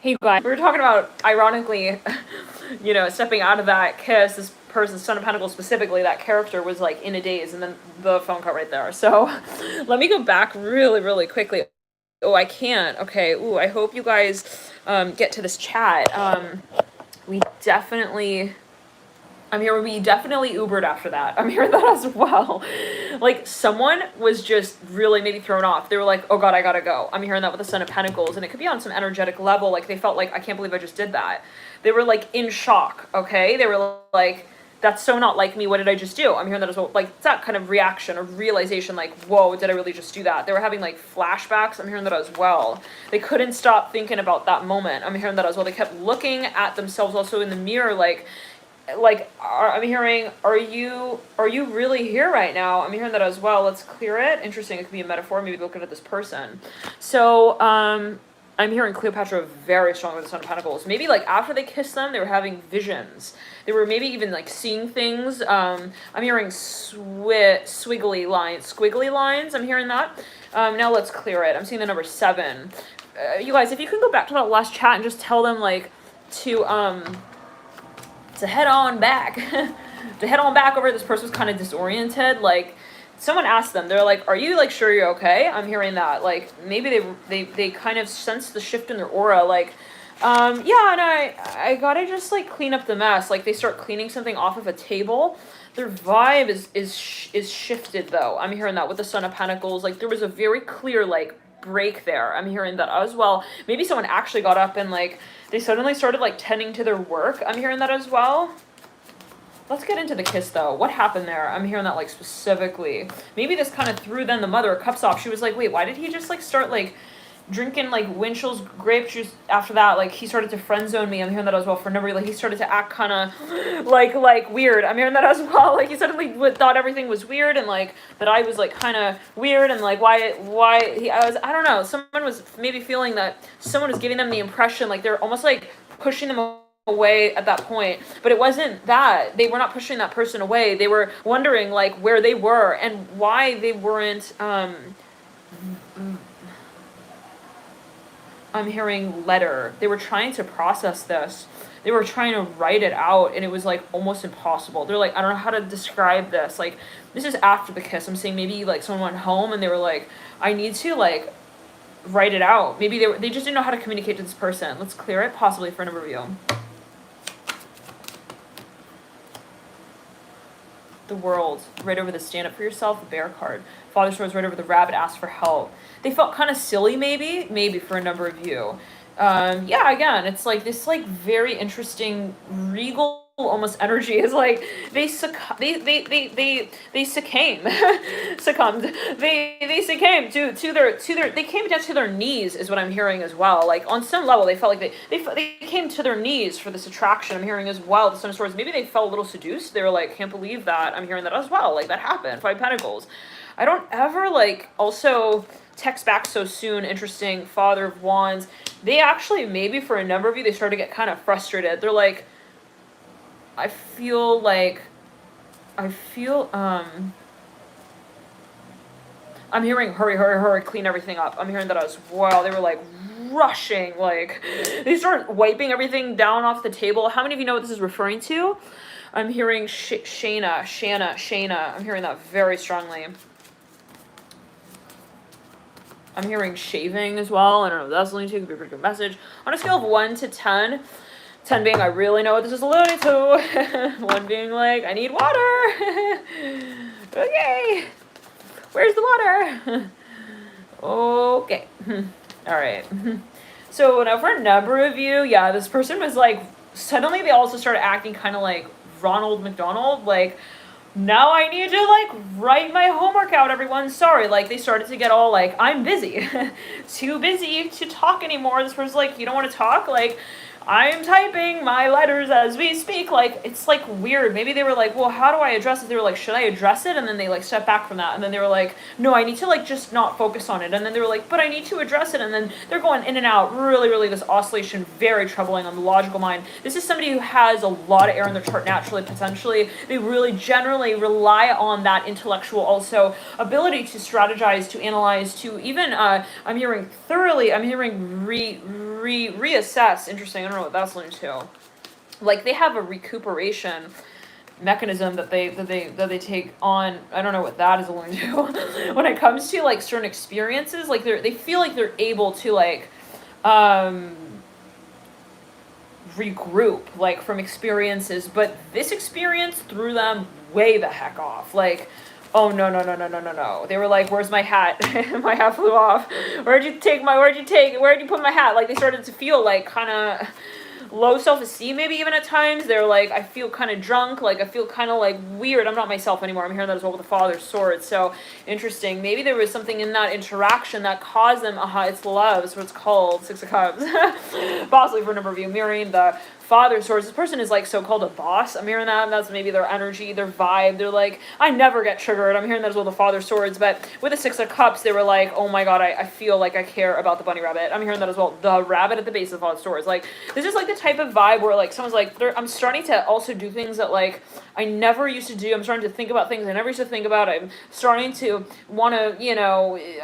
Hey guys, we were talking about, ironically, stepping out of that kiss. This person, Son of Pentacles specifically, that character was like in a daze, and then the phone cut right there. So let me go back really, really quickly. Oh, I can't. Okay. Ooh, I hope you guys get to this chat. We definitely. We definitely Ubered after that. I'm hearing that as well. Like, someone was just really maybe thrown off. They were like, oh God, I gotta go. I'm hearing that with the Son of Pentacles. And it could be on some energetic level. Like, they felt like, I can't believe I just did that. They were like in shock, okay? They were like, that's so not like me. What did I just do? I'm hearing that as well. Like, it's that kind of reaction or realization, like, whoa, did I really just do that? They were having like flashbacks. I'm hearing that as well. They couldn't stop thinking about that moment. I'm hearing that as well. They kept looking at themselves also in the mirror, I'm hearing, are you really here right now? I'm hearing that as well. Let's clear it. Interesting. It could be a metaphor. Maybe looking at this person. So I'm hearing Cleopatra very strong with the Son of Pentacles. Maybe like after they kissed them, they were having visions. They were maybe even like seeing things. I'm hearing squiggly lines. I'm hearing that. Now let's clear it. I'm seeing the number 7. You guys, if you can go back to that last chat and just tell them like to head on back. To head on back over. This person was kind of disoriented. Like, someone asked them, they're like, are you like sure you're okay? I'm hearing that. Like, maybe they kind of sense the shift in their aura. Like, yeah, and I gotta just like clean up the mess. Like, they start cleaning something off of a table. Their vibe is shifted though. I'm hearing that with the Son of Pentacles. Like, there was a very clear like break there. I'm hearing that as well. Maybe someone actually got up and like they suddenly started like tending to their work. I'm hearing that as well. Let's get into the kiss though. What happened there? I'm hearing that like specifically. Maybe this kind of threw then the Mother of Cups off. She was like, wait, why did he just like start like drinking like Winchell's grape juice after that? Like, he started to friend zone me. I'm hearing that as well for a number. Like, he started to act kind of like weird. I'm hearing that as well. Like, he suddenly thought everything was weird, and like that I was like kind of weird, and like why I don't know. Someone was maybe feeling that someone was giving them the impression like they're almost like pushing them away at that point, but it wasn't that. They were not pushing that person away. They were wondering like where they were and why they weren't I'm hearing letter. They were trying to process this. They were trying to write it out, and it was like almost impossible. They're like, I don't know how to describe this. Like, this is after the kiss. I'm saying maybe like someone went home and they were like, I need to like write it out. Maybe they just didn't know how to communicate to this person. Let's clear it, possibly for an overview. The World, right over the Stand Up For Yourself, the Bear card. Father Swords right over the Rabbit, Ask for Help. They felt kind of silly, maybe for a number of you. Yeah, again, it's like this like very interesting regal almost energy is like they succumbed to their they came down to their knees is what I'm hearing as well. Like, on some level they felt like they came to their knees for this attraction. I'm hearing as well. The Son of Swords, maybe they felt a little seduced. They were like, can't believe that. I'm hearing that as well. Like, that happened. 5 Pentacles. I don't ever like also text back so soon. Interesting. Father of Wands. They actually, maybe for a number of you, they started to get kind of frustrated. They're like, I feel I'm hearing hurry, clean everything up. I'm hearing that as well. They were like rushing, like they start wiping everything down off the table. How many of you know what this is referring to? I'm hearing Shayna. I'm hearing that very strongly. I'm hearing shaving as well. I don't know what that's leading to. It could be a pretty good message. On a scale of 1 to 10, 10 being I really know what this is alluding to. 1 being like, I need water. Okay. Where's the water? Okay. Alright. So now for a number of you, yeah, this person was like, suddenly they also started acting kind of like Ronald McDonald. Like, now I need to like write my homework out, everyone. Sorry. Like, they started to get all like, I'm busy. Too busy to talk anymore. This person's like, you don't want to talk? Like, I'm typing my letters as we speak. Like, it's like weird. Maybe they were like, well, how do I address it? They were like, should I address it? And then they like stepped back from that. And then they were like, no, I need to like just not focus on it. And then they were like, but I need to address it. And then they're going in and out. Really this oscillation, very troubling on the logical mind. This is somebody who has a lot of air in their chart naturally, potentially. They really generally rely on that intellectual also ability to strategize, to analyze, to even, I'm hearing thoroughly, I'm hearing reassess. Interesting. I don't know what that's linked to. Like they have a recuperation mechanism that they take on. I don't know what that is going to. When it comes to like certain experiences, like they feel like they're able to like regroup like from experiences, but this experience threw them way the heck off. Like, oh no. They were like, where's my hat? My hat flew off. Where'd you put my hat? Like they started to feel like kind of low self-esteem, maybe even at times. They're like, I feel kind of drunk, like I feel kind of like weird, I'm not myself anymore. I'm hearing that as well with the Father's Sword. So interesting. Maybe there was something in that interaction that caused them, it's love, is what it's called, Six of Cups. Possibly for a number of you, mirroring the Father's Swords. This person is like so-called a boss. I'm hearing that, and that's maybe their energy, their vibe. They're like, I never get triggered. I'm hearing that as well, the Father's Swords. But with the Six of Cups, they were like, oh my god, I feel like I care about the bunny rabbit. I'm hearing that as well, the rabbit at the base of the Father's Swords. Like, this is like the type of vibe where like someone's like, I'm starting to also do things that like I never used to do. I'm starting to think about things I never used to think about. I'm starting to want to,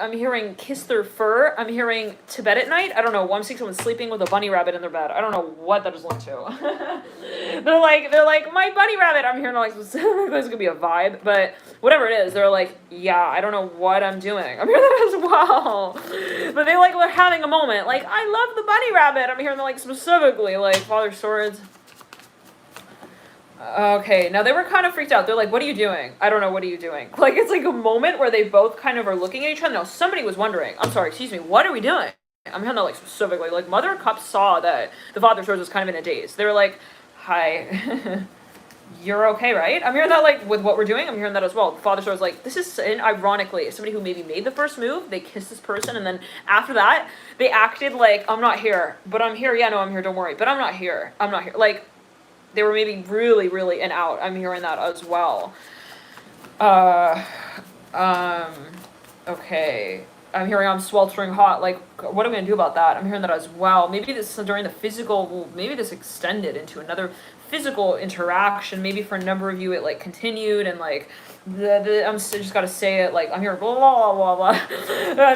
I'm hearing kiss their fur. I'm hearing to bed at night. I don't know. I'm seeing someone sleeping with a bunny rabbit in their bed. I don't know what that is linked to. they're like my bunny rabbit. I'm hearing like this could be a vibe, but whatever it is, they're like, yeah, I don't know what I'm doing. I'm hearing that as well. But they like were having a moment. Like, I love the bunny rabbit. I'm hearing that like specifically like Father Swords. Okay, now they were kind of freaked out. They're like, what are you doing? I don't know, what are you doing? Like, it's like a moment where they both kind of are looking at each other. Now, somebody was wondering, I'm sorry, excuse me, what are we doing? I'm hearing that like specifically. Like, Mother of Cups saw that the Father Swords was kind of in a daze. They were like, hi, you're okay, right? I'm hearing that like with what we're doing. I'm hearing that as well. The Father Swords like, this is, and ironically, somebody who maybe made the first move, they kissed this person, and then after that, they acted like, I'm not here, but I'm here. Yeah, no, I'm here, don't worry. But I'm not here. Like, they were maybe really, really in out. I'm hearing that as well. Okay. I'm hearing I'm sweltering hot. Like, what are we gonna do about that? I'm hearing that as well. Maybe this during the physical, maybe this extended into another physical interaction. Maybe for a number of you, it like continued and like I'm just gotta say it, like I'm hearing blah blah blah blah.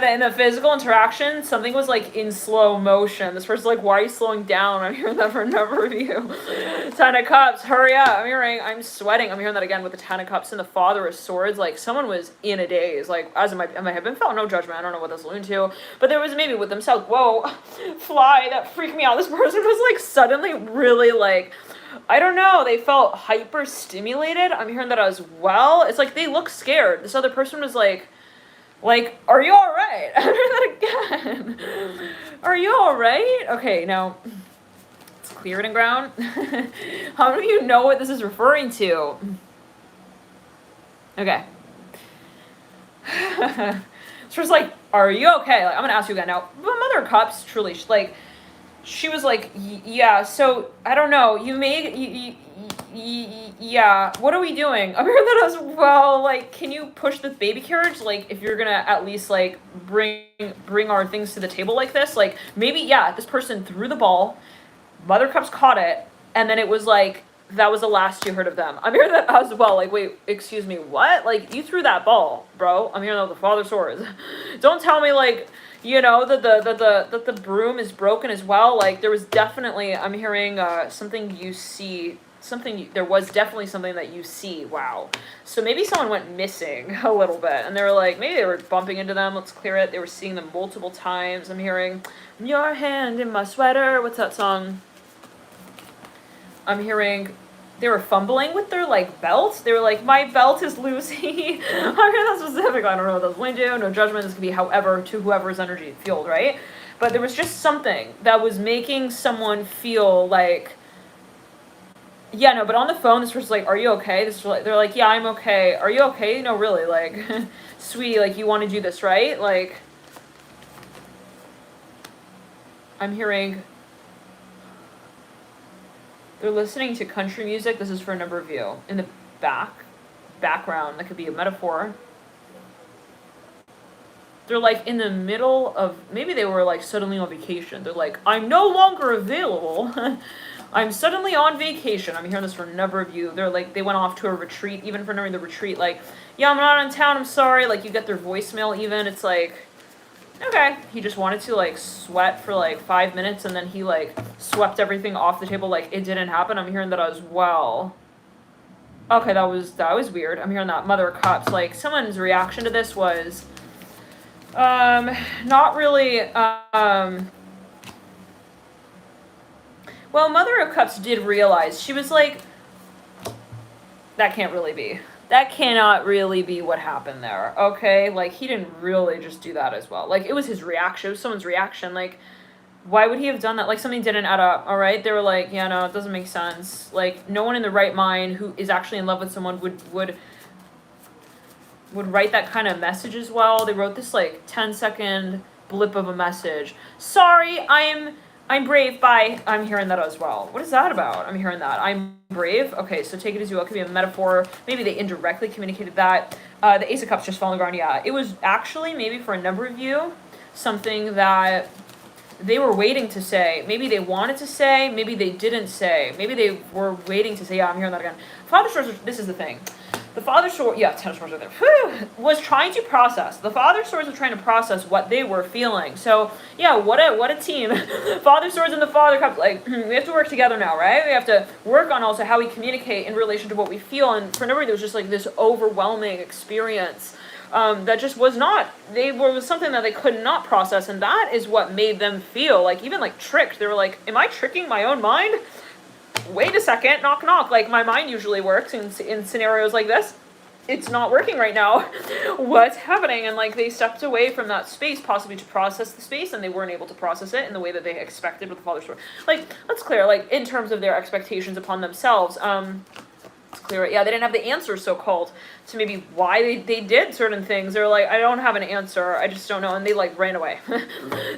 In the physical interaction, something was like in slow motion. This person's like, why are you slowing down? I'm hearing that for a number of you. Ten of Cups, hurry up. I'm hearing I'm sweating. I'm hearing that again with the Ten of Cups and the Father of Swords. Like someone was in a daze. Like as it might have been felt, no judgment. I don't know what that's alluding to, but there was maybe with themselves. Whoa, fly! That freaked me out. This person was like suddenly really like, I don't know, they felt hyper stimulated. I'm hearing that as well. It's like they look scared. This other person was like, are you all right? I'm hearing that again. Are you all right? Okay, now it's cleared and ground. How many of you know what this is referring to? Okay. So it's like, are you okay? Like, I'm gonna ask you again now. But Mother of Cups, truly, she was like, yeah, so, I don't know, yeah, what are we doing? I'm hearing that as well, like, can you push the baby carriage? Like, if you're gonna at least, like, bring our things to the table like this, like, maybe, yeah, this person threw the ball, Mother Cups caught it, and then it was like, that was the last you heard of them. I'm hearing that as well, like, wait, excuse me, what? Like, you threw that ball, bro. I'm hearing that with the Father Swords. Don't tell me, like, that the broom is broken as well. Like, there was definitely, I'm hearing something you see, there was definitely something that you see. Wow. So maybe someone went missing a little bit, and they were like, maybe they were bumping into them. Let's clear it. They were seeing them multiple times. I'm hearing, your hand in my sweater. What's that song? I'm hearing they were fumbling with their like belt. They were like, my belt is loosey. I'm hearing that specific. I don't know what that's going to. No judgment. This could be however to whoever's energy fueled, right? But there was just something that was making someone feel like, yeah, no, but on the phone, this person's like, are you okay? They're like, yeah, I'm okay. Are you okay? No, really, like, sweetie, like, you want to do this, right? Like, I'm hearing they're listening to country music. This is for a number of you. In the background, that could be a metaphor. They're like in the middle of, maybe they were like suddenly on vacation. They're like, I'm no longer available. I'm suddenly on vacation. I'm hearing this for a number of you. They're like, they went off to a retreat, even for during the retreat. Like, yeah, I'm not in town. I'm sorry. Like, you get their voicemail even. It's like, Okay. He just wanted to, like, sweat for, like, 5 minutes, and then he, like, swept everything off the table like it didn't happen. I'm hearing that as well. Okay, that was weird. I'm hearing that. Mother of Cups. Like, someone's reaction to this was, not really, well, Mother of Cups did realize. She was like, that can't really be. That cannot really be what happened there, okay? Like, he didn't really just do that as well. Like, it was his reaction. It was someone's reaction. Like, why would he have done that? Like, something didn't add up, all right? They were like, yeah, no, it doesn't make sense. Like, no one in the right mind who is actually in love with someone would write that kind of message as well. They wrote this, like, 10-second blip of a message. Sorry, I'm brave, bye. I'm hearing that as well. What is that about? I'm hearing that. I'm brave? Okay, so take it as you will. It could be a metaphor. Maybe they indirectly communicated that. The Ace of Cups just falling ground. Yeah, it was actually, maybe for a number of you, something that they were waiting to say. Maybe they wanted to say. Maybe they didn't say. Maybe they were waiting to say. Yeah, I'm hearing that again. Father Swords, this is the thing. The Father Sword, yeah, Ten of Swords right there, was trying to process. The Father Swords were trying to process what they were feeling. So, yeah, what a team. Father Swords and the Father Cups, like, we have to work together now, right? We have to work on also how we communicate in relation to what we feel. And for nobody, there was just, like, this overwhelming experience that just was not, was something that they could not process. And that is what made them feel, like, even, like, tricked. They were like, am I tricking my own mind? Wait a second, knock knock, like my mind usually works in scenarios like this. It's not working right now. What's happening? And like they stepped away from that space possibly to process the space, and they weren't able to process it in the way that they expected with the Father's Sword. Like, that's clear, like in terms of their expectations upon themselves. It's clear, yeah, they didn't have the answer, so-called, to maybe why they did certain things. They were like, I don't have an answer, I just don't know, and they like ran away.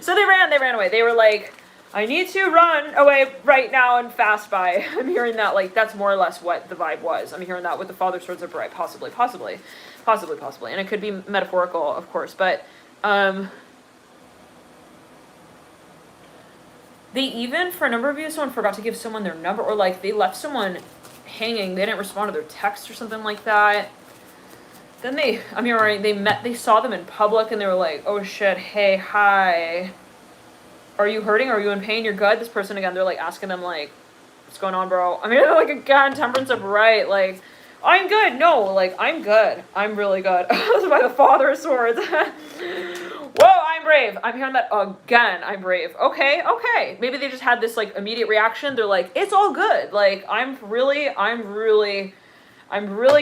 So they ran away. They were like, I need to run away right now and fast by. I'm hearing that, like, that's more or less what the vibe was. I'm hearing that with the Father Swords of Bright, possibly. And it could be metaphorical, of course, but, they even, for a number of you, someone forgot to give someone their number, or, like, they left someone hanging, they didn't respond to their text or something like that. Then they saw them in public, and they were like, oh shit, hey, hi. Are you hurting? Are you in pain? You're good? This person, again, they're like asking them like, what's going on, bro? I mean, they're like, again, Temperance of Right, like, I'm good. No, like, I'm good. I'm really good. This is by the Father of Swords. Whoa, I'm brave. I'm hearing that again. I'm brave. Okay. Maybe they just had this like immediate reaction. They're like, it's all good. Like, I'm really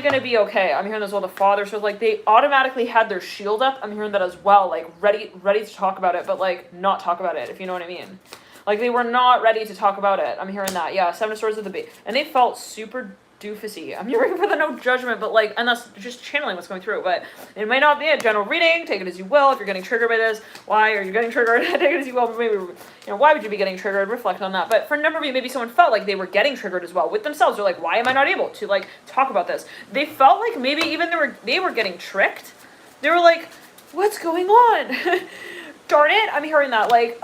gonna be okay. I'm hearing this well, the Father. So like they automatically had their shield up. I'm hearing that as well, like ready to talk about it, but like not talk about it, if you know what I mean. Like they were not ready to talk about it. I'm hearing that. Yeah, Seven of Swords at the base. And they felt super doofusy. I'm hearing for the no judgment, but like, and that's just channeling what's going through. But it might not be a general reading. Take it as you will. If you're getting triggered by this, why are you getting triggered? Take it as you will. But maybe, why would you be getting triggered? Reflect on that. But for a number of you, maybe someone felt like they were getting triggered as well with themselves. They're like, why am I not able to like talk about this? They felt like maybe even they were getting tricked. They were like, what's going on? Darn it, I'm hearing that, like,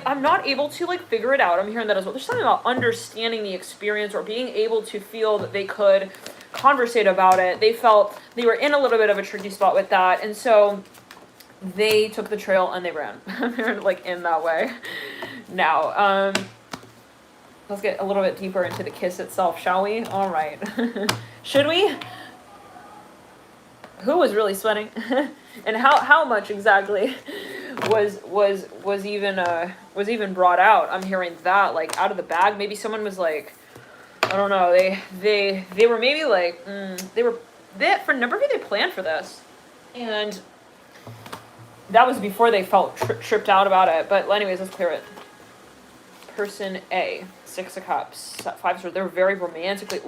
I'm not able to, like, figure it out. I'm hearing that as well. There's something about understanding the experience or being able to feel that they could conversate about it. They felt they were in a little bit of a tricky spot with that, and so they took the trail and they ran. I'm hearing, like, in that way. Now, let's get a little bit deeper into the kiss itself, shall we? All right. Should we? Who was really sweating? And how much exactly was even brought out? I'm hearing that, like, out of the bag. Maybe someone was like, I don't know, they were maybe like, for a number of you, they planned for this. And that was before they felt tripped out about it. But anyways, let's clear it. Person A, Six of Cups, Five of Swords. They were very romantically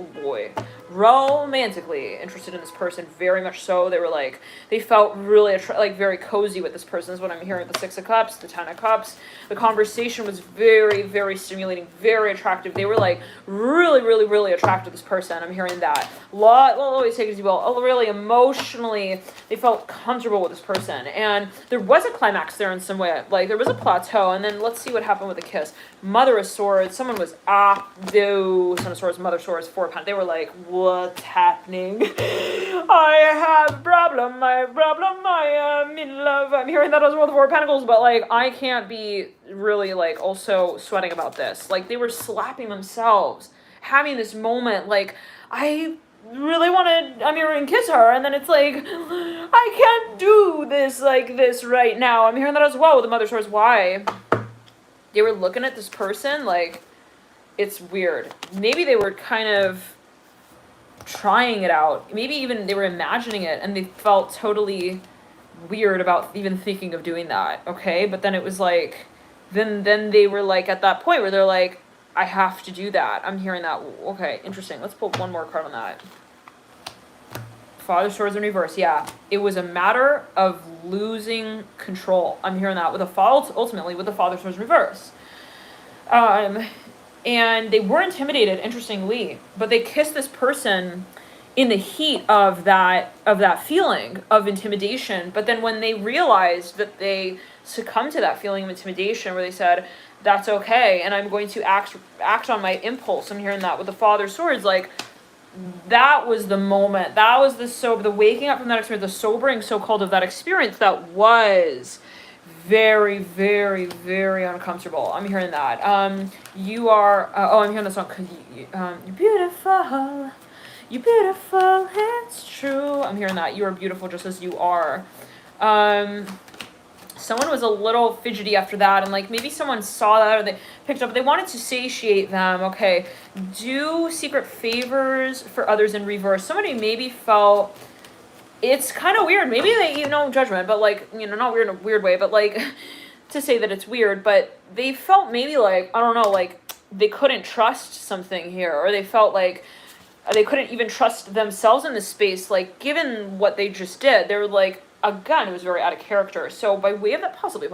interested in this person, very much so. They were like, they felt really very cozy with this person is what I'm hearing. The Six of Cups, the Ten of Cups. The conversation was very, very stimulating, very attractive. They were like really attracted to this person. I'm hearing that. Always take it as you will. Really emotionally, they felt comfortable with this person. And there was a climax there in some way. Like there was a plateau, and then let's see what happened with the kiss. Mother of Swords. Someone was Swords, Son of Swords, Mother Swords, 4 Pentacles. They were like, what's happening? I have a problem, I am in love. I'm hearing that as well, the 4 Pentacles, but like, I can't be really like also sweating about this. Like, they were slapping themselves, having this moment, like, I really want to, I'm here and kiss her, and then it's like, I can't do this like this right now. I'm hearing that as well with the Mother Swords. Why? They were looking at this person like, it's weird. Maybe they were kind of trying it out. Maybe even they were imagining it, and they felt totally weird about even thinking of doing that, okay? But then it was like, then they were like at that point where they're like, I have to do that. I'm hearing that. Okay, interesting. Let's pull one more card on that. Father Swords in reverse. Yeah, it was a matter of losing control. I'm hearing that with a ultimately with the Father Swords in reverse. And they were intimidated, interestingly, but they kissed this person in the heat of that feeling of intimidation. But then when they realized that they succumbed to that feeling of intimidation, where they said, that's okay, and I'm going to act on my impulse. I'm hearing that with the Father Swords, like, that was the moment. That was the waking up from that experience, the sobering so-called of that experience that was very, very, very uncomfortable. I'm hearing that. You are, I'm hearing the song, cause you're beautiful, it's true. I'm hearing that. You are beautiful just as you are. Someone was a little fidgety after that, and like maybe someone saw that or they picked up, they wanted to satiate them. Okay, do secret favors for others in reverse. Somebody maybe felt, it's kind of weird, maybe they, judgment, but like, not weird in a weird way, but like, to say that it's weird, but they felt maybe like, I don't know, like they couldn't trust something here, or they felt like they couldn't even trust themselves in this space, like given what they just did. They were like, again, it was very out of character. So by way of that, possibly,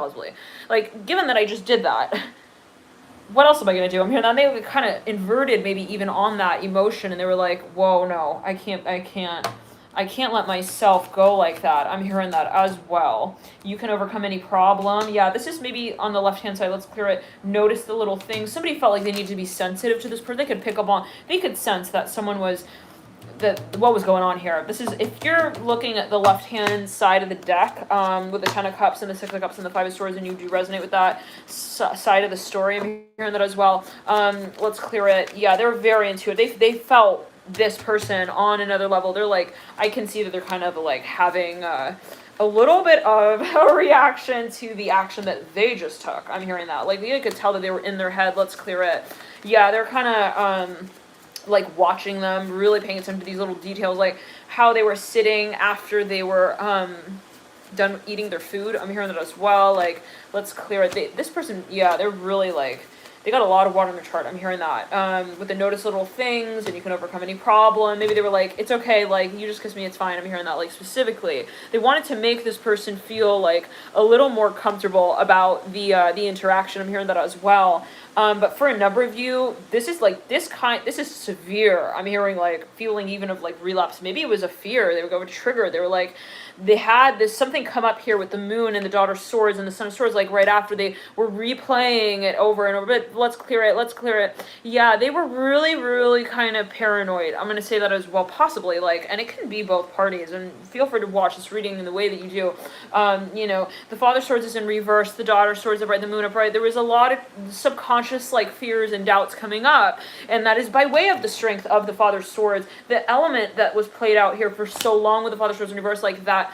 like, given that I just did that, what else am I going to do? I'm here. Then they kind of inverted maybe even on that emotion, and they were like, whoa, no, I can't let myself go like that. I'm hearing that as well. You can overcome any problem. Yeah, this is maybe on the left-hand side. Let's clear it. Notice the little things. Somebody felt like they needed to be sensitive to this person. They could pick up on, they could sense that someone was, what was going on here. This is, if you're looking at the left-hand side of the deck, with the 10 of Cups and the 6 of Cups and the 5 of Swords, and you do resonate with that side of the story, I'm hearing that as well. Let's clear it. Yeah, they're very intuitive. They felt this person on another level. They're like, I can see that they're kind of like having a little bit of a reaction to the action that they just took. I'm hearing that. Like, you could tell that they were in their head. Let's clear it. Yeah, they're kind of, like watching them, really paying attention to these little details, like how they were sitting after they were done eating their food. I'm hearing that as well. Like, let's clear it. This person, yeah, they're really like, they got a lot of water in their chart. I'm hearing that. With the notice little things, and you can overcome any problem. Maybe they were like, it's okay, like, you just kiss me, it's fine. I'm hearing that. Like, specifically, they wanted to make this person feel like a little more comfortable about the interaction. I'm hearing that as well. But for a number of you, this is severe. I'm hearing like feeling even of like relapse. Maybe it was a fear. They were going to trigger. They were like, they had this something come up here with the moon and the daughter of swords and the son of swords, like right after they were replaying it over and over. But let's clear it. Yeah, they were really, really kind of paranoid. I'm going to say that as well, possibly, like, and it can be both parties, and feel free to watch this reading in the way that you do. The father of swords is in reverse, the daughter of swords upright, the moon upright. There was a lot of subconscious like fears and doubts coming up, and that is by way of the strength of the father's swords, the element that was played out here for so long with the father's swords in reverse, like that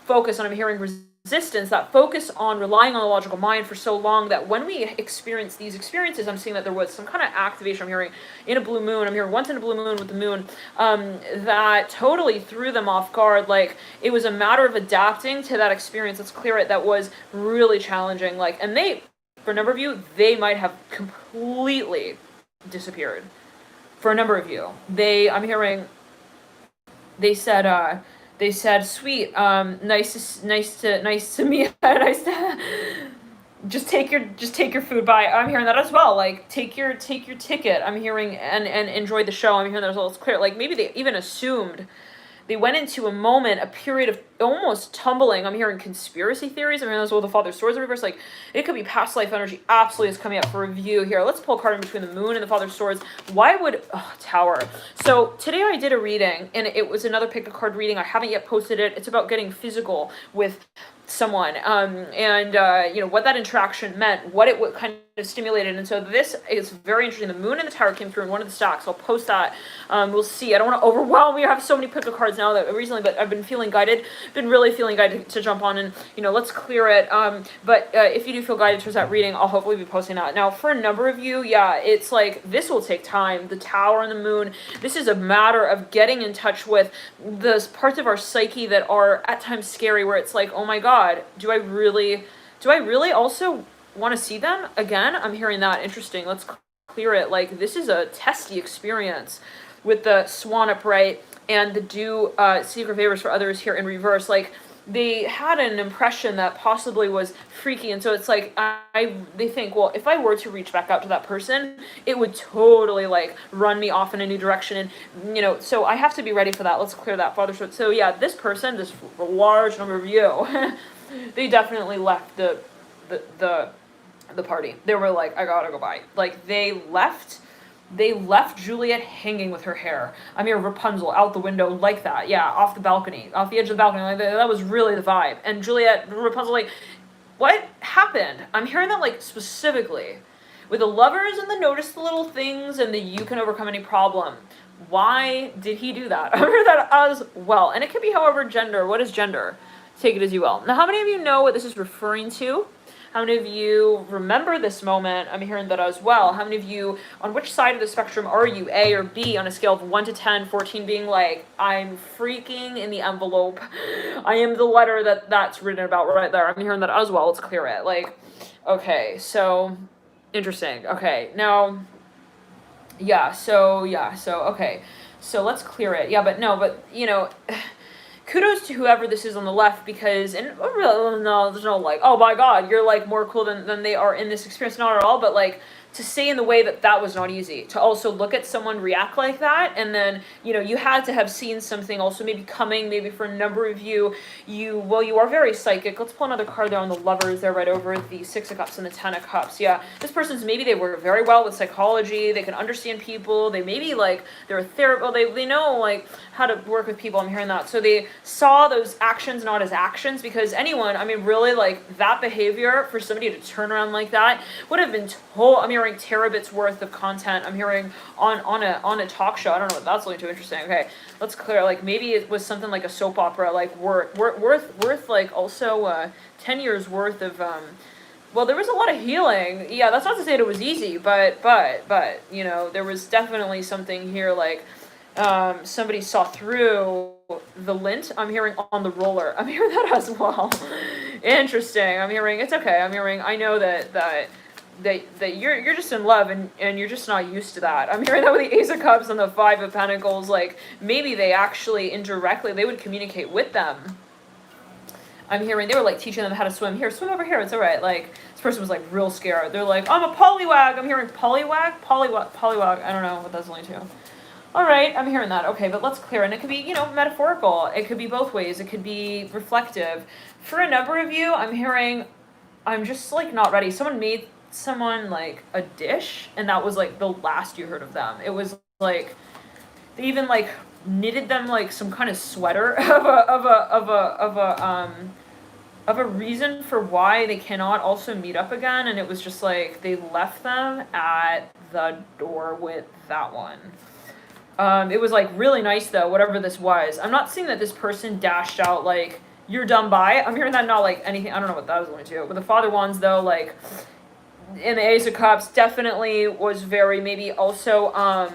focus on, I'm hearing resistance, that focus on relying on the logical mind for so long, that when we experience these experiences, I'm seeing that there was some kind of activation. I'm hearing in a blue moon. I'm hearing once in a blue moon with the moon, that totally threw them off guard. Like, it was a matter of adapting to that experience. Let's clear it. That was really challenging. Like, and they, for a number of you, they might have completely disappeared. For a number of you, I'm hearing, they said, sweet, nice to meet, nice to, just take your food, bye. I'm hearing that as well. Like, take your ticket. I'm hearing, and enjoy the show. I'm hearing that as well. It's clear. Like, maybe they even assumed they went into a moment, a period of almost tumbling. I'm hearing conspiracy theories. I mean, that's what the Father of Swords in reverse. Like, it could be past life energy. Absolutely is coming up for review here. Let's pull a card in between the Moon and the Father of Swords. Why would... Tower. So, today I did a reading, and it was another pick a card reading. I haven't yet posted it. It's about getting physical with someone, what that interaction meant, what it kind of stimulated. And so this is very interesting. The Moon and the Tower came through in one of the stacks. I'll post that. We'll see. I don't want to overwhelm you. I have so many pick a cards now that recently, but I've been feeling guided, been really feeling guided to jump on and, let's clear it. But if you do feel guided towards that reading, I'll hopefully be posting that. Now, for a number of you, it's like, this will take time. The Tower and the Moon, this is a matter of getting in touch with the parts of our psyche that are at times scary, where it's like, oh my God, do I really also want to see them again? I'm hearing that. Interesting. Let's clear it. Like, this is a testy experience with the Swan upright and the do secret favors for others here in reverse. Like, they had an impression that possibly was freaky, and so it's like they think, well, if I were to reach back out to that person, it would totally like run me off in a new direction, and so I have to be ready for that. Let's clear that, Father. So this person, this large number of you, they definitely left the party. They were like, I gotta go by. Like, they left Juliet hanging with her hair. I mean, Rapunzel out the window like that. Yeah, off the balcony, off the edge of the balcony. Like, that was really the vibe. And Rapunzel, like, what happened? I'm hearing that, like, specifically with the lovers and the notice the little things and the you can overcome any problem. Why did he do that? I heard that as well. And it could be, however, gender. What is gender? Take it as you will. Now, how many of you know what this is referring to? How many of you remember this moment? I'm hearing that as well. How many of you, on which side of the spectrum are you, A or B, on a scale of 1 to 10, 14 being like, I'm freaking in the envelope. I am the letter that's written about right there. I'm hearing that as well. Let's clear it. Like, okay, so, interesting. Okay, now, okay. So let's clear it. Yeah, but kudos to whoever this is on the left, because, and no, there's no like, oh my God, you're like more cool than they are in this experience. Not at all, but like, to say in the way that was not easy. To also look at someone react like that, and then, you had to have seen something also maybe coming, maybe for a number of you, you are very psychic. Let's pull another card there on the lovers there right over the 6 of Cups and the 10 of Cups. Yeah, this person's, maybe they work very well with psychology, they can understand people, they maybe like, they're a therapist, they know like how to work with people. I'm hearing that. So they saw those actions not as actions, because anyone, I mean, really, like, that behavior for somebody to turn around like that would have been hearing terabits worth of content. I'm hearing on a talk show. I don't know what that's really too interesting. Okay, let's clear. Like, maybe it was something like a soap opera, like worth like also 10 years worth of well, there was a lot of healing. Yeah, that's not to say that it was easy, but there was definitely something here, like somebody saw through the lint. I'm hearing on the roller. I'm hearing that as well. Interesting. I'm hearing it's okay. I'm hearing, I know that you're just in love and you're just not used to that. I'm hearing that with the Ace of Cups and the 5 of Pentacles. Like, maybe they actually indirectly, they would communicate with them. I'm hearing they were like teaching them how to swim. Here, swim over here. It's all right. Like, this person was like real scared. They're like, I'm a pollywag. I'm hearing pollywag. I don't know what that's only to. All right, I'm hearing that. Okay, but let's clear. And it could be, metaphorical. It could be both ways. It could be reflective. For a number of you, I'm hearing, I'm just like not ready. Someone made someone like a dish, and that was like the last you heard of them. It was like they even like knitted them like some kind of sweater of a reason for why they cannot also meet up again, and it was just like they left them at the door with that one. It was like really nice though, whatever this was. I'm not seeing that this person dashed out like, you're done by. I'm hearing that not like anything. I don't know what that was going to. With the Father Wands though, like in the Ace of Cups, definitely was very maybe also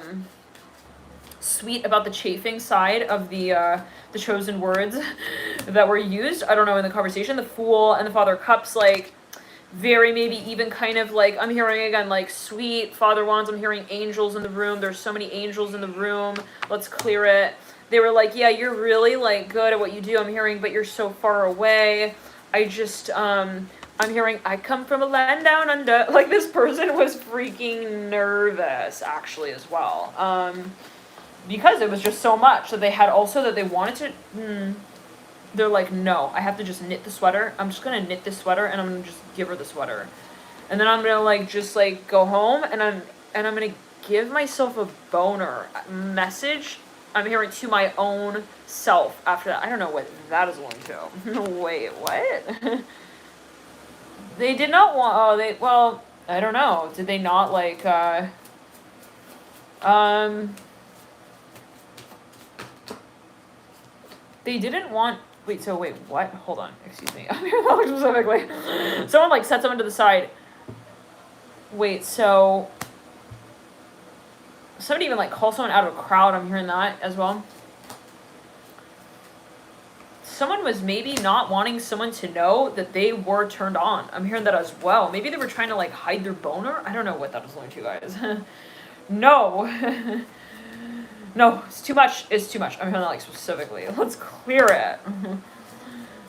sweet about the chafing side of the chosen words that were used. I don't know, in the conversation. The Fool and the Father of Cups, like very maybe even kind of like, I'm hearing again like sweet Father Wands. I'm hearing angels in the room. There's so many angels in the room. Let's clear it. They were like, yeah, you're really like good at what you do. I'm hearing, but you're so far away. I just I'm hearing, I come from a land down under. Like, this person was freaking nervous actually as well. because it was just so much that they had also that they wanted to, they're like, no, I have to just knit the sweater. I'm just going to knit this sweater and I'm going to just give her the sweater. And then I'm going to like, just like go home and I'm going to give myself a boner message. I'm hearing to my own self after that. I don't know what that is going to. Wait, what? They did not want, well, I don't know. Did they not like, they didn't want, wait, what? Hold on, excuse me. I'm hearing that specifically. Someone like set someone to the side. Wait, so somebody even like call someone out of a crowd. I'm hearing that as well. Someone was maybe not wanting someone to know that they were turned on. I'm hearing that as well. Maybe they were trying to like hide their boner. I don't know what that was going to, guys. No. No, it's too much. It's too much. I'm hearing that like specifically. Let's clear it.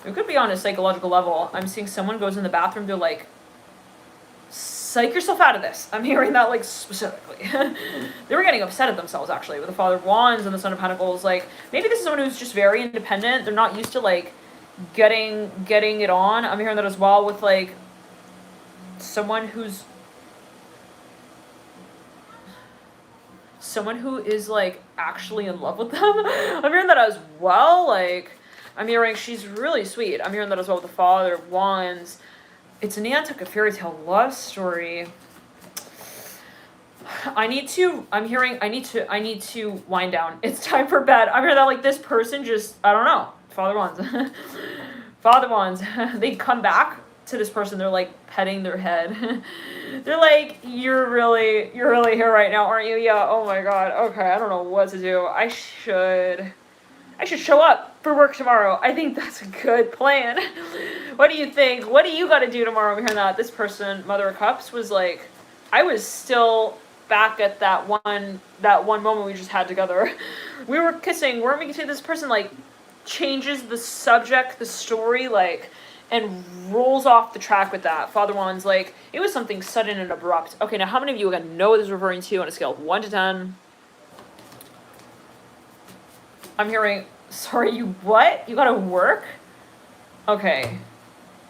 It could be on a psychological level. I'm seeing someone goes in the bathroom. They're like, psych yourself out of this. I'm hearing that like specifically. They were getting upset at themselves actually with the Father of Wands and the Son of Pentacles. Like maybe this is someone who's just very independent. They're not used to like getting it on. I'm hearing that as well with like someone who is like actually in love with them. I'm hearing that as well. Like I'm hearing she's really sweet. I'm hearing that as well with the Father of Wands. It's a Nantucket fairy tale love story. I need to wind down. It's time for bed. I'm hearing that like this person just, I don't know. Father Wands. Father Wands. They come back to this person. They're like petting their head. They're like, you're really here right now, aren't you? Yeah, oh my god. Okay, I don't know what to do. I should show up for work tomorrow. I think that's a good plan. What do you think? What do you got to do tomorrow? I'm hearing that this person, Mother of Cups, was like, I was still back at that one moment we just had together. We were kissing. Weren't we? This person like changes the subject, the story, like, and rolls off the track with that. Father Wands, like, it was something sudden and abrupt. Okay, now how many of you are gonna know what this is referring to on a scale of 1 to 10? I'm hearing, sorry, you what? You gotta work? Okay.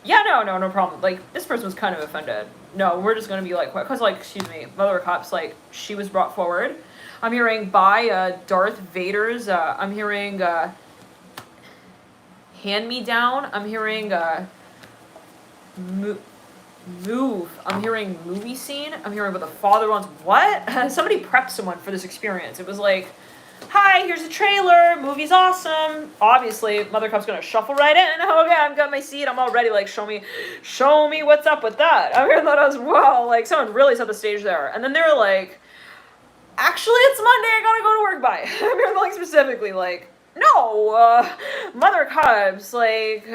Yeah, no problem. Like, this person was kind of offended. No, we're just gonna be like, because, like, excuse me, Mother of Cups, like, she was brought forward. I'm hearing by Darth Vader's, I'm hearing Hand Me Down. I'm hearing Move. I'm hearing movie scene. I'm hearing about the Father Wands. What? Somebody prepped someone for this experience. It was like, hi, here's a trailer. Movie's awesome. Obviously, Mother Cup's gonna shuffle right in. Okay, I've got my seat. I'm all ready. Like, show me what's up with that. I'm hearing that as well. Like, someone really set the stage there. And then they were like, actually, it's Monday. I gotta go to work by. I'm hearing like specifically like, no, Mother Cubs, like,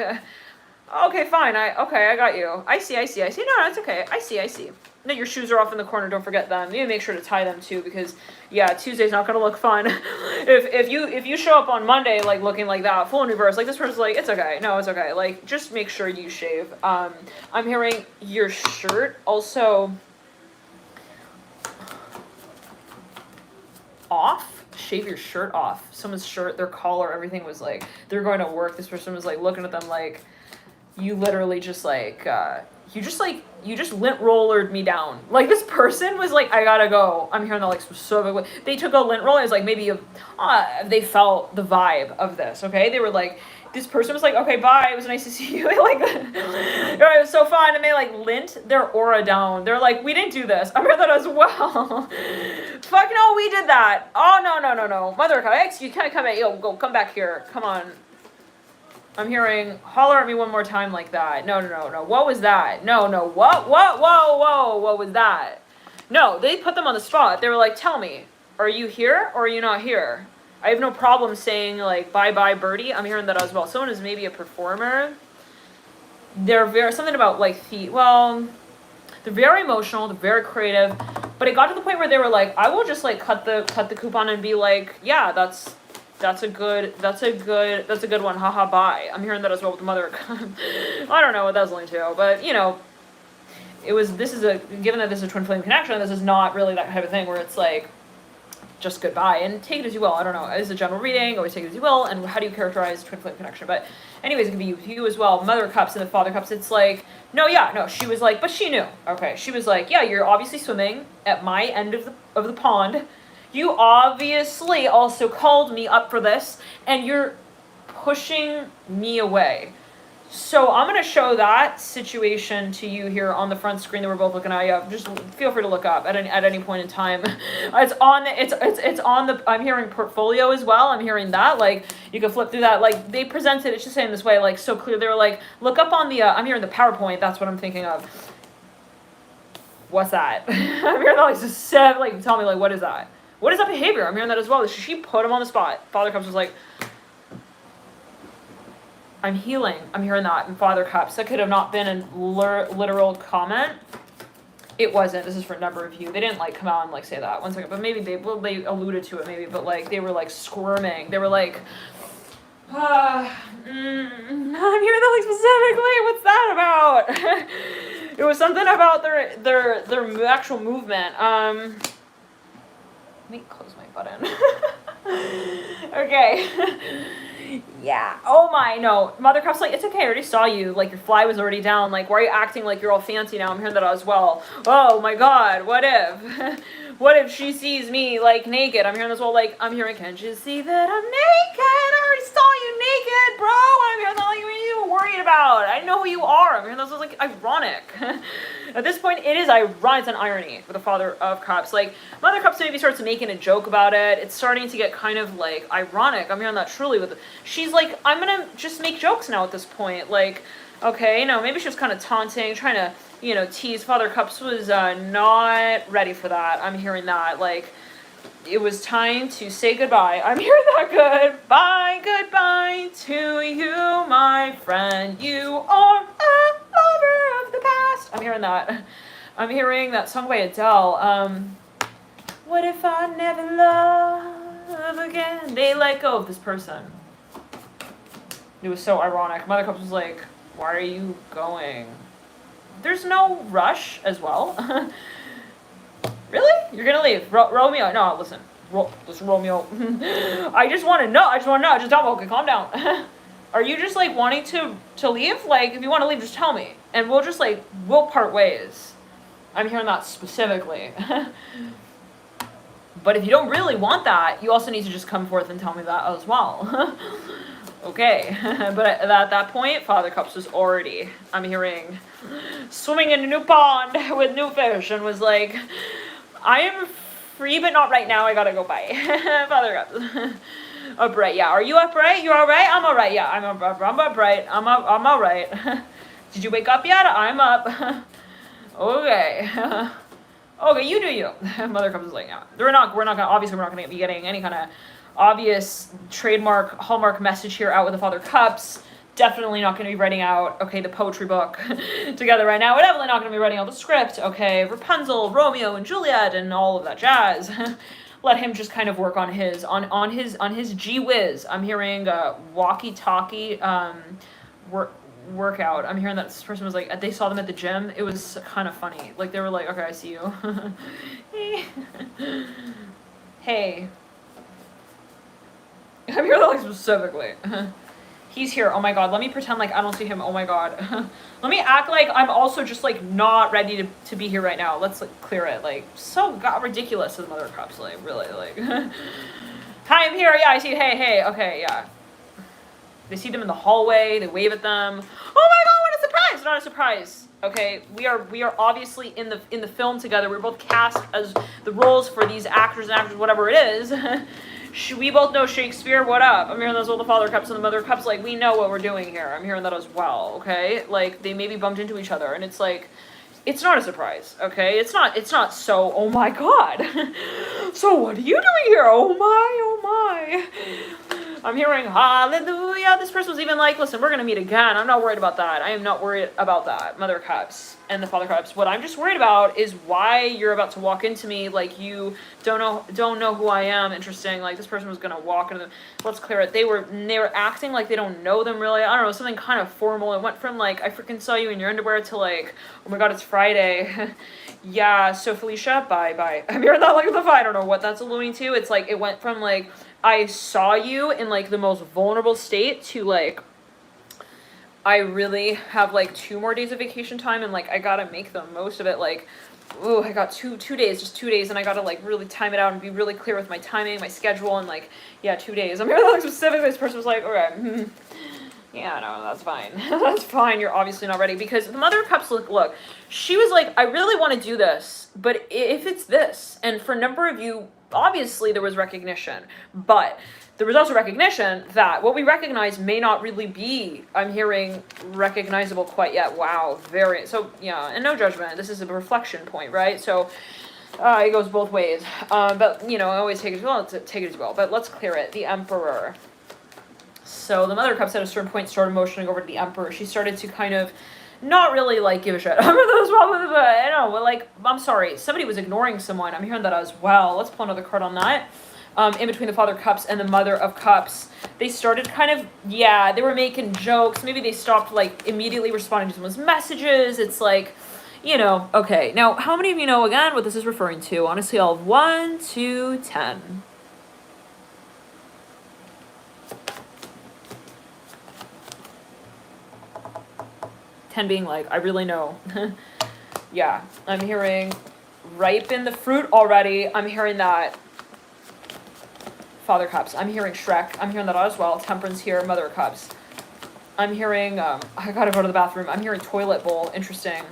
okay, fine, I got you. I see. No, it's okay. I see. No, your shoes are off in the corner. Don't forget them. You need to make sure to tie them too, because yeah, Tuesday's not gonna look fun. if you show up on Monday like looking like that, full in reverse, like this person's like, it's okay. No, it's okay. Like, just make sure you shave. I'm hearing your shirt also off. Shave your shirt off. Someone's shirt, their collar, everything was like, they're going to work. This person was like looking at them like, you literally just like, you just lint rollered me down. Like, this person was like, I gotta go. I'm hearing that like specifically. They took a lint roller. It was like maybe they felt the vibe of this. Okay, they were like, this person was like, okay, bye. It was nice to see you. Like, it was so fun. And they like lint their aura down. They're like, we didn't do this. I'm hearing that as well. Fuck no, we did that. Oh no. Mother, you can't come back. Yo, go, come back here. Come on. I'm hearing, holler at me one more time like that. No. What was that? No. What was that? No, they put them on the spot. They were like, tell me, are you here or are you not here? I have no problem saying like, bye birdie. I'm hearing that as well. Someone is maybe a performer. They're very, something about like they're very emotional, they're very creative, but it got to the point where they were like, I will just like cut the coupon and be like, yeah, that's a good one. Haha, bye. I'm hearing that as well with the Mother. I don't know what that was linked to, but you know, given that this is a twin flame connection, this is not really that type of thing where it's like, just goodbye, and take it as you will. I don't know, as a general reading, always take it as you will, and how do you characterize twin flame connection? But anyways, it can be you as well. Mother cups and the father cups, it's like, no, she was like, but she knew. Okay, she was like, yeah, you're obviously swimming at my end of the pond. You obviously also called me up for this, and you're pushing me away. So I'm going to show that situation to you here on the front screen that we're both looking at. Yeah, just feel free to look up at any point in time. It's on the I'm hearing portfolio as well. I'm hearing that, like, you can flip through that. Like, they presented, it's just saying this way, like, so clear. They were like, look up on the I'm hearing the PowerPoint. That's what I'm thinking of. What's that? I'm hearing that, like, just tell me, like, what is that? What is that behavior? I'm hearing that as well. She put him on the spot. Father Cups was like, I'm healing. I'm hearing that in Father Cups. That could have not been a literal comment. It wasn't. This is for a number of you. They didn't like come out and like say that. One second, but maybe they alluded to it maybe, but like they were like squirming. They were like, I'm hearing that like specifically. What's that about? It was something about their actual movement. Let me close my button. Okay. Yeah. Oh my, no. Mother Cups like, it's okay, I already saw you. Like, your fly was already down. Like, why are you acting like you're all fancy now? I'm hearing that as well. Oh my god, what if? What if she sees me, like, naked? I'm hearing this well, like, I'm hearing, can't you see that I'm naked? I already saw you naked, bro. I'm hearing that, like, what are you worried about? I know who you are. I'm hearing this was, like, ironic. At this point, it is ironic. It's an irony for the Father of Cups. Like, Mother Cups maybe starts making a joke about it. It's starting to get kind of, like, ironic. I'm hearing that truly with it. She's like, I'm gonna just make jokes now at this point. Like, okay, no, maybe she was kind of taunting, trying to, you know, tease. Father Cups was not ready for that. I'm hearing that. Like, it was time to say goodbye. I'm hearing that. Goodbye to you, my friend. You are a lover of the past. I'm hearing that. I'm hearing that song by Adele. What if I never love again? They let go of this person. It was so ironic. Mother Cups was like, why are you going? There's no rush as well. Really? You're gonna leave? Romeo? No, listen. Listen, Romeo. I just want to know. Just tell me. Okay, calm down. Are you just like wanting to leave? Like, if you want to leave, just tell me, and we'll part ways. I'm hearing that specifically. But if you don't really want that, you also need to just come forth and tell me that as well. Okay, but at that point, Father Cups was already, I'm hearing, swimming in a new pond with new fish, and was like, I am free, but not right now, I gotta go bye. Father Cups. Upright, yeah. Are you upright? You alright? I'm alright, yeah. I'm upright. I'm alright. Did you wake up yet? I'm up. Okay. Okay, you do you. Mother Cups is like, yeah. We're not gonna be getting any kind of obvious trademark hallmark message here out with the Father Cups. Definitely not going to be writing out, okay, the poetry book together right now. We're definitely not going to be writing out the script, okay, Rapunzel, Romeo and Juliet, and all of that jazz. Let him just kind of work on his gee whiz. I'm hearing walkie-talkie workout. I'm hearing that this person was like, they saw them at the gym. It was kind of funny. Like, they were like, okay, I see you. Hey. I'm here like specifically. He's here. Oh my god. Let me pretend like I don't see him. Oh my god. Let me act like I'm also just like not ready to be here right now. Let's like clear it. Like, so god ridiculous to the Mother Cups. Like, really, like. Hi, I'm here. Yeah, I see. Hey. Okay, yeah. They see them in the hallway. They wave at them. Oh my god, what a surprise! Not a surprise. Okay, we are obviously in the film together. We're both cast as the roles for these actors and actors, whatever it is. We both know Shakespeare. What up? I'm hearing those with the Father Cups and the Mother Cups. Like, we know what we're doing here. I'm hearing that as well. Okay, like they maybe bumped into each other, and it's like, it's not a surprise. Okay, it's not so. Oh my god. So what are you doing here? Oh my. I'm hearing hallelujah. This person was even like, listen, we're going to meet again. I'm not worried about that. I am not worried about that. Mother of Cups and the Father of Cups. What I'm just worried about is why you're about to walk into me like you don't know who I am. Interesting. Like this person was going to walk into them. Let's clear it. They were acting like they don't know them really. I don't know, something kind of formal. It went from like, I freaking saw you in your underwear to like, oh my God, it's Friday. Yeah, so Felicia, bye. I'm hearing that like the I don't know what that's alluding to. It's like, it went from like, I saw you in like the most vulnerable state to like, I really have like 2 more days of vacation time and like I gotta make the most of it. Like, ooh, I got two days, just 2 days, and I gotta like really time it out and be really clear with my timing, my schedule, and like, yeah, 2 days. I'm hearing that like specifically. This person was like, okay, yeah, no, that's fine. That's fine. You're obviously not ready, because the Mother of Cups, look, she was like, I really want to do this, but if it's this, and for a number of you, obviously there was recognition, but there was also recognition that what we recognize may not really be, I'm hearing, recognizable quite yet. Wow, so yeah, and no judgment. This is a reflection point, right? So it goes both ways. But you know, I always take it as well. But let's clear it. The Emperor. So the Mother of Cups at a certain point started motioning over to the Emperor. She started to kind of not really like give a shit. I don't know, like, I'm sorry, somebody was ignoring someone. I'm hearing that as well. Let's pull another card on that. In between the Father of Cups and the Mother of Cups, they started kind of, they were making jokes. Maybe they stopped like immediately responding to someone's messages. It's like, you know, okay. Now, how many of you know again what this is referring to? On a scale of 1 to 10. 10 being like, I really know. Yeah, I'm hearing ripen the fruit already. I'm hearing that. Father Cups. I'm hearing Shrek. I'm hearing that as well. Temperance here. Mother Cups. I'm hearing, I gotta go to the bathroom. I'm hearing toilet bowl. Interesting.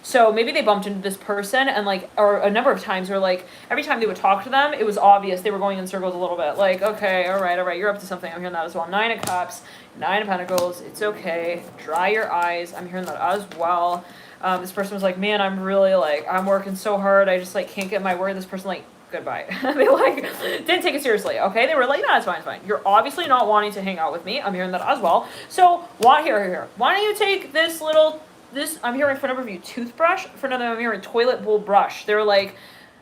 So maybe they bumped into this person and like, or a number of times, or like every time they would talk to them, it was obvious they were going in circles a little bit. Like, okay, all right, you're up to something. I'm hearing that as well. 9 of Cups, 9 of Pentacles. It's okay. Dry your eyes. I'm hearing that as well. This person was like, man, I'm really like, I'm working so hard. I just like can't get my word. This person like, goodbye. They like didn't take it seriously. Okay, they were like, no, it's fine. You're obviously not wanting to hang out with me. I'm hearing that as well. So here. Why don't you take this I'm hearing for a number of you toothbrush, for another I'm hearing toilet bowl brush. They're like,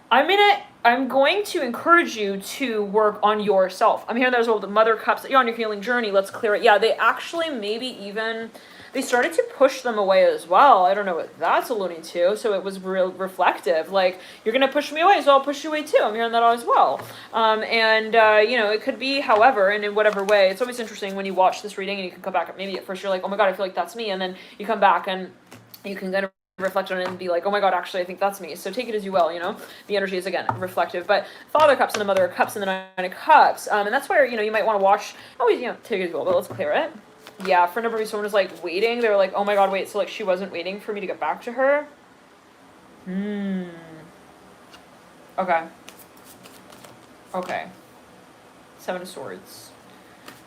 I'm going to encourage you to work on yourself. I'm hearing that as well. The Mother Cups, you're on your healing journey. Let's clear it. Yeah, they actually maybe even they started to push them away as well. I don't know what that's alluding to. So it was real reflective. Like, you're going to push me away, so I'll push you away too. I'm hearing that as well. You know, it could be however, and in whatever way. It's always interesting when you watch this reading and you can come back. Maybe at first you're like, oh my God, I feel like that's me. And then you come back and you can kind of reflect on it and be like, oh my God, actually, I think that's me. So take it as you will, you know. The energy is, again, reflective. But Father Cups and the Mother of Cups and the 9 of Cups. And that's where, you know, you might want to watch. Always, you know, take it as you will, but let's clear it. Yeah, for a number of you, someone was like waiting. They were like, oh my God, wait. So like she wasn't waiting for me to get back to her. Okay. 7 of Swords.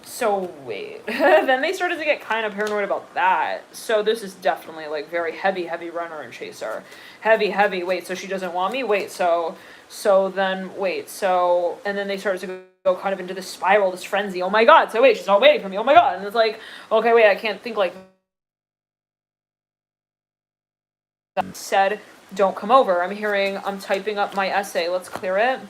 So wait. Then they started to get kind of paranoid about that. So this is definitely like very heavy runner and chaser. Heavy. Wait, so she doesn't want me? Wait, so then wait. So, and then they started to go kind of into this spiral, this frenzy. Oh my God. So wait, she's not waiting for me. Oh my God. And it's like, okay, wait, I can't think like that. Said, don't come over. I'm typing up my essay. Let's clear it.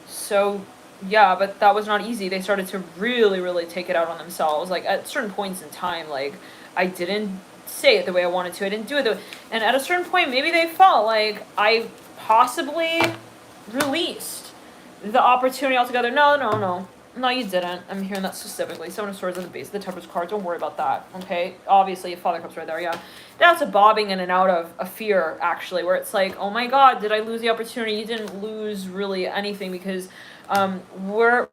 So yeah, but that was not easy. They started to really take it out on themselves. Like at certain points in time, like I didn't say it the way I wanted to. I didn't do it and at a certain point, maybe they felt like I possibly released the opportunity altogether. No, you didn't. I'm hearing that specifically. 7 of Swords at the base of the Temperance card. Don't worry about that, okay? Obviously, Father Cups right there, yeah. That's a bobbing in and out of a fear, actually, where it's like, oh my God, did I lose the opportunity? You didn't lose really anything because where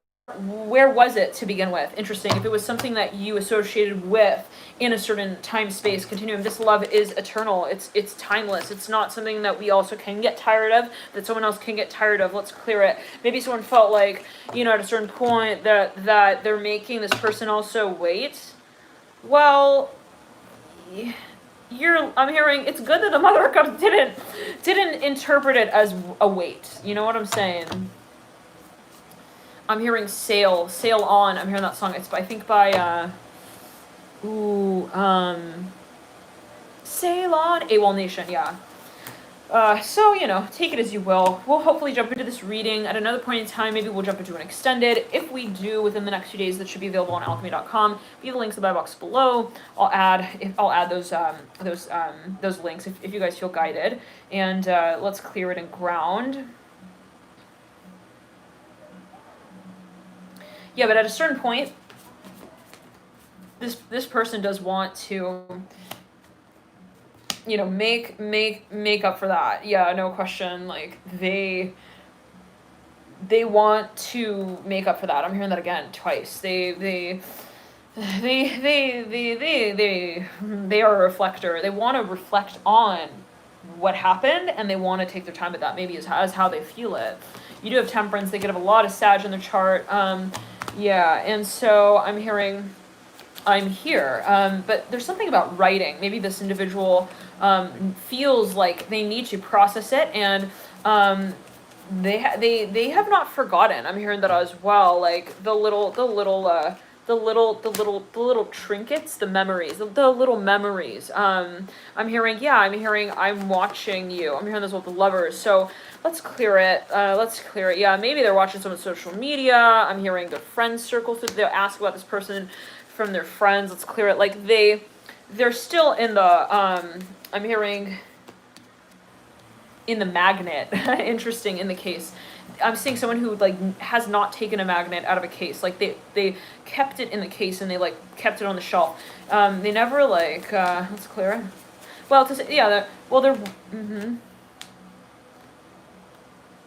was it to begin with? Interesting. If it was something that you associated with in a certain time space continuum, this love is eternal. It's timeless. It's not something that we also can get tired of, that someone else can get tired of. Let's clear it. Maybe someone felt like, you know, at a certain point that they're making this person also wait. Well, I'm hearing it's good that the Mother of Cups didn't interpret it as a wait. You know what I'm saying? I'm hearing sail on. I'm hearing that song. It's I think by Sail On, AWOL Nation, yeah. So, take it as you will. We'll hopefully jump into this reading at another point in time. Maybe we'll jump into an extended. If we do within the next few days, that should be available on alchemy.com. Via the links in the box below. I'll add those links if you guys feel guided. And let's clear it and ground. Yeah, but at a certain point, this person does want to make up for that. Yeah, no question. Like they want to make up for that. I'm hearing that again twice. They are a reflector. They want to reflect on what happened, and they want to take their time with that. Maybe as how they feel it. You do have Temperance. They could have a lot of Sag in their chart. Yeah, and so I'm here. But there's something about writing. Maybe this individual feels like they need to process it, and they have not forgotten. I'm hearing that as well. Like the little trinkets, the memories, the little memories. I'm hearing I'm watching you. I'm hearing this with the lovers. So let's clear it. Yeah, maybe they're watching someone's social media. I'm hearing their friends circle through. They'll ask about this person from their friends. Let's clear it. Like they're still in the I'm hearing in the magnet. Interesting in the case. I'm seeing someone who has not taken a magnet out of a case. Like they kept it in the case and they kept it on the shelf. They never let's clear it. Well,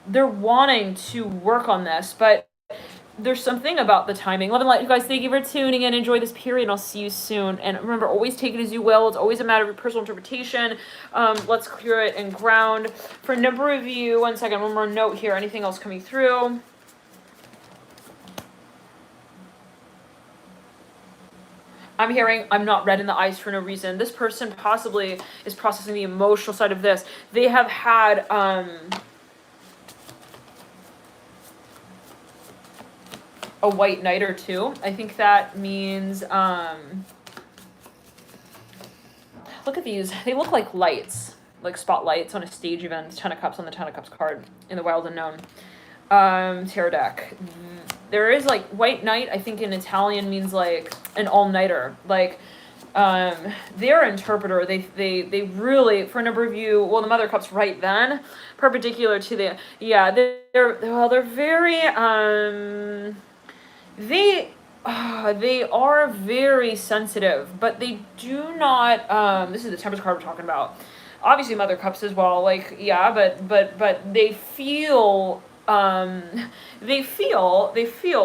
they're wanting to work on this, but there's something about the timing. Love and light, you guys. Thank you for tuning in. Enjoy this period, and I'll see you soon. And remember, always take it as you will. It's always a matter of your personal interpretation. Let's clear it and ground. For a number of you, one second, one more note here. Anything else coming through? I'm hearing I'm not red in the eyes for no reason. This person possibly is processing the emotional side of this. They have had a white knight or two. I think that means look at these. They look like lights, like spotlights on a stage event. 10 of Cups on the 10 of Cups card in the Wild Unknown tarot deck. There is white knight, I think in Italian means an all-nighter. They're an interpreter. They really, for a number of you, well, the Mother of Cups right then, perpendicular to the, yeah, they're very, they are very sensitive, but they do not, this is the Temperance card we're talking about. Obviously Mother of Cups as well, but they feel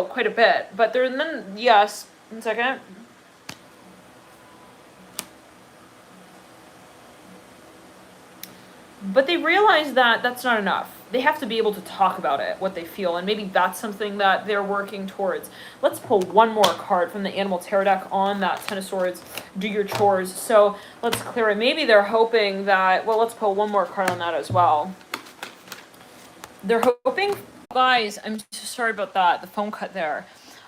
quite a bit, but then, yes, 1 second. But they realize that that's not enough. They have to be able to talk about it, what they feel, and maybe that's something that they're working towards. Let's pull one more card from the Animal Tarot deck on that Ten of Swords, do your chores. So let's clear it. Maybe they're hoping that, well, let's pull one more card on that as well. They're hoping, guys, I'm so sorry about that, the phone cut there.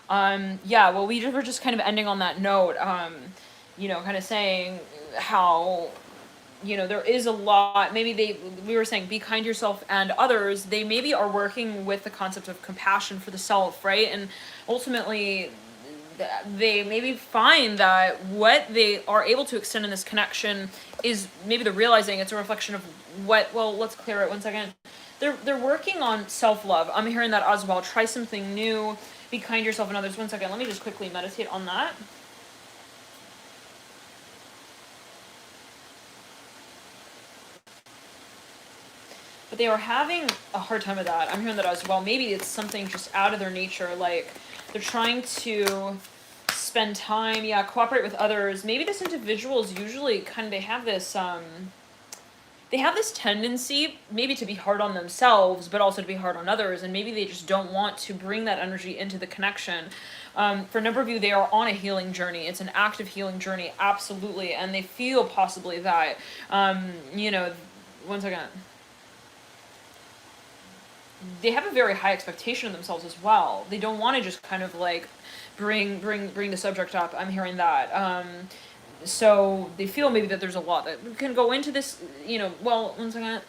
Yeah, well, we're just kind of ending on that note, kind of saying how, there is a lot, maybe we were saying be kind to yourself and others. They maybe are working with the concept of compassion for the self, right? And ultimately, they maybe find that what they are able to extend in this connection is maybe they're realizing it's a reflection of let's clear it 1 second. They're working on self-love. I'm hearing that as well. Try something new. Be kind to yourself and others. 1 second. Let me just quickly meditate on that. But they are having a hard time with that. I'm hearing that as well. Maybe it's something just out of their nature. They're trying to spend time, cooperate with others. Maybe this individual is usually they have this tendency maybe to be hard on themselves, but also to be hard on others. And maybe they just don't want to bring that energy into the connection. For a number of you, they are on a healing journey. It's an active healing journey, absolutely. And they feel possibly that, 1 second. they have a very high expectation of themselves as well. They don't want to just kind of like bring the subject up. I'm hearing that. So they feel maybe that there's a lot that can go into this, well, one second.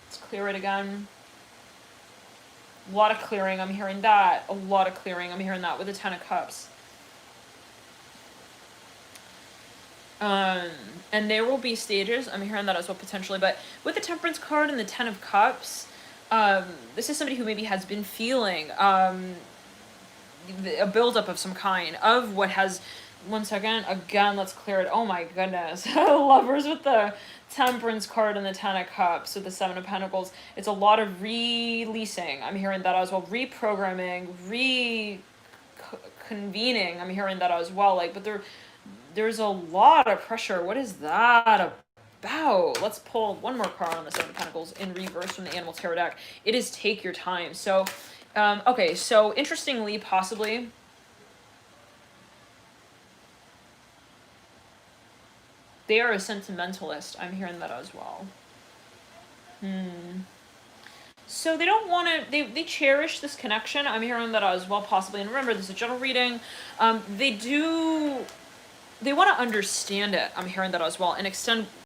Let's clear it again. A lot of clearing, I'm hearing that. A lot of clearing, I'm hearing that with the Ten of Cups. And there will be stages, I'm hearing that as well potentially, but with the Temperance card and the Ten of Cups, this is somebody who maybe has been feeling a buildup of some kind of what has, one second, again, let's clear it. Oh my goodness. Lovers with the Temperance card and the Ten of Cups with the Seven of Pentacles. It's a lot of releasing. I'm hearing that as well. Reprogramming, reconvening. I'm hearing that as well. Like, but there's a lot of pressure. What is that about? Let's pull one more card on the Seven of Pentacles in reverse from the Animal Tarot deck. It is take your time. So, okay, so interestingly, possibly, they are a sentimentalist. I'm hearing that as well. So they don't want to, they cherish this connection. I'm hearing that as well, possibly. And remember, this is a general reading. They want to understand it. I'm hearing that as well, and extend